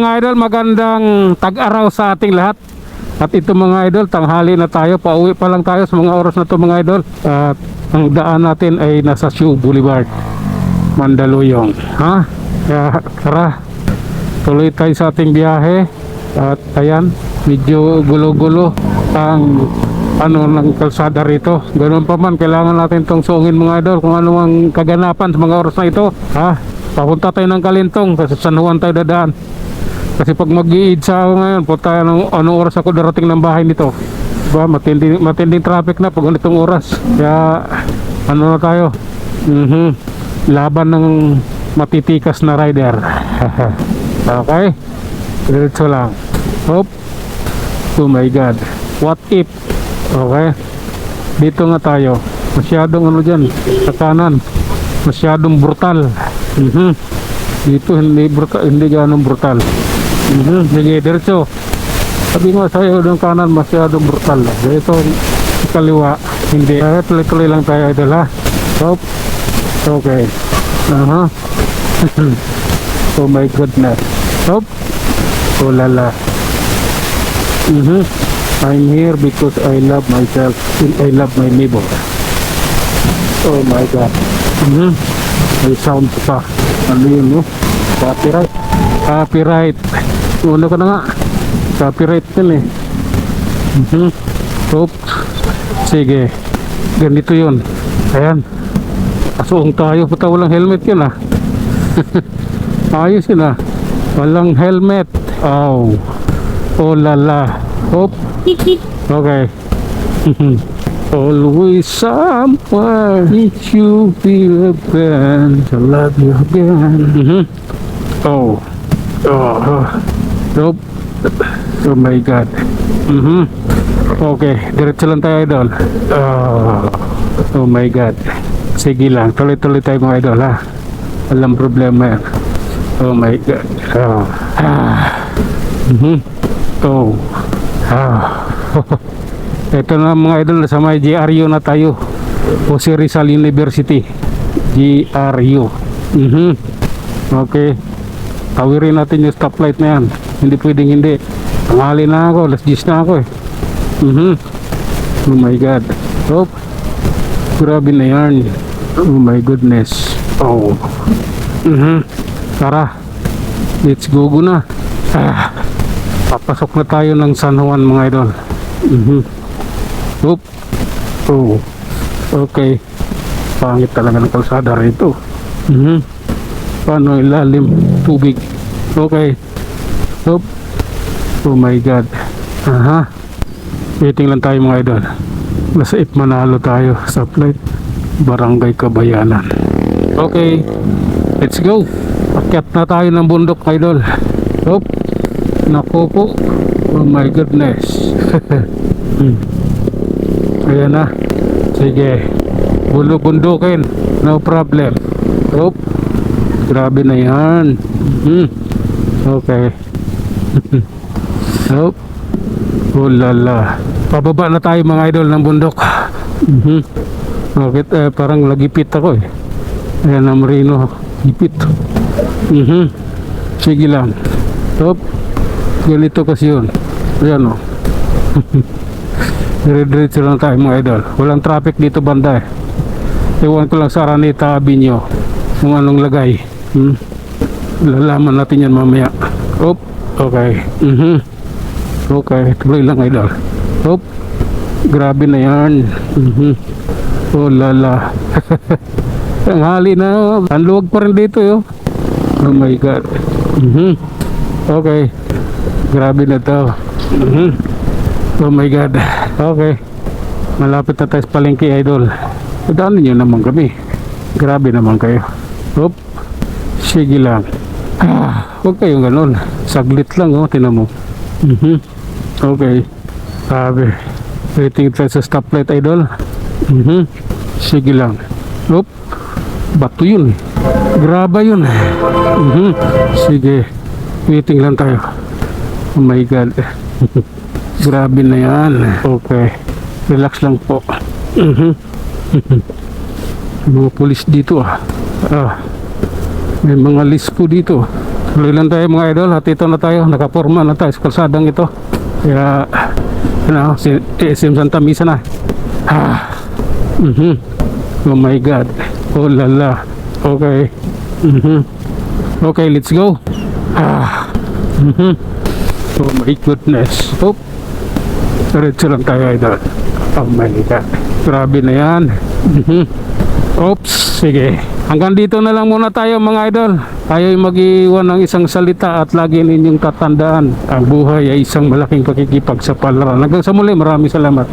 mga idol, magandang tag-araw sa ating lahat. At ito mga idol, tanghali na tayo, pauwi pa lang tayo sa mga oras na to mga idol. At ang daan natin ay nasa Shoe Boulevard, Mandaluyong. Kaya tara, tuloy tayo sa ating biyahe. At ayan, medyo gulo-gulo ang ng kalsada rito. Ganoon pa man, kailangan natin tong suungin mga idol kung ano ang kaganapan sa mga oras na ito. Papunta tayo ng Kalintong kasi San Juan tayo dadaan. Kasi pag mag-iidsa ako ngayon, punta anong oras ako darating ng bahay nito, diba? Matinding traffic na pag ganitong oras. Kaya ano na tayo, laban ng matitikas na rider. Okay, diretso lang. Oh my god, what if. Okay, dito nga tayo. Masyadong ano dyan sa kanan, masyadong brutal. Dito hindi brutal, hindi ganong brutal. Sige, diretso. Sabi nga sa'yo ng kanan masyadong brutal. Dito kaliwa hindi. Kaya tuloy-tuloy lang tayo idol ha. Okay. Oh my goodness. Oh lala. I'm here because I love myself and I love my neighbor. Oh my god. May sound pa. Ano yun, no? Copyright. Copyright. Ano ka na nga? Copyright yun eh. Sige. Ganito yun. Ayan. Asuong tayo. Puta, walang helmet yun Ayos yun walang helmet. Oh lala. Okay. Always somewhere need you feel again. I love you again. Oh my god. Okay, diretso lang tayo idol. Oh my god. Sige lang, tuloy-tuloy tayo mga idol ha. Walang problema yan. Oh my god. Ito na mga idol, sa may GRU na tayo, Jose Rizal University, GRU. Okay, tawirin natin yung stoplight na yan. Hindi pwedeng hindi. Tanghali na ako, alas 10 na ako Oh my god. Grabe na yan. Oh my goodness. Tara, let's go na. Papasok na tayo ng San Juan mga idol. Okay. Pangit talaga ng kalsada rito. Paano ilalim tubig. Okay. Oh my god. Waiting lang tayo mga idol. Nasa Manalo tayo sa flight Barangay Kabayanan. Okay, let's go. Akyat na tayo ng bundok idol. Naku po. Oh my goodness. Ayan na. Sige, bundukin, no problem. Grabe na yan. Okay. Oh lala. Pababa na tayo mga idol ng bundok. Okay, parang lagipit ako Ayan ang Marino, gipit. Sige lang. Ganito kasi yun. Ayan Dire-diretso lang tayo mga idol. Walang traffic dito banda Ewan ko lang sa Araneta Avenue kung anong lagay. Lalaman natin yan mamaya. Okay. Okay, tuloy lang idol. Grabe na yan. Oh lala. Tanghali na Ang luwag pa rin dito Oh my god. Okay. Grabe na to. Oh my god. Okay, malapit na tayo sa palengke idol. Daanan nyo naman kami. Grabe naman kayo. Sige lang. Huwag kayong ganun. Saglit lang tinan mo. Okay. Sabi, waiting tayo sa stoplight idol. Sige lang. Bato yun Graba yun Sige, waiting lang tayo. Oh my god. Grabe na yan. Okay, relax lang po. Mga pulis dito May mga list po dito. Tuloy lang tayo mga idol, at ito na tayo, nakaporma na tayo sa kalsadang ito. Kaya, si SM Santa Misa na. Oh my God. Oh lala. Okay. Okay, let's go. Oh my goodness. Oh. Diretso lang tayo idol. Oh my God. Grabe na yan. Oops. Sige. Hanggang dito na lang muna tayo mga idol. Tayo'y mag-iwan ng isang salita at lagi ninyong tatandaan. Ang buhay ay isang malaking pakikipagsapalaran. Hanggang sa muli, maraming salamat.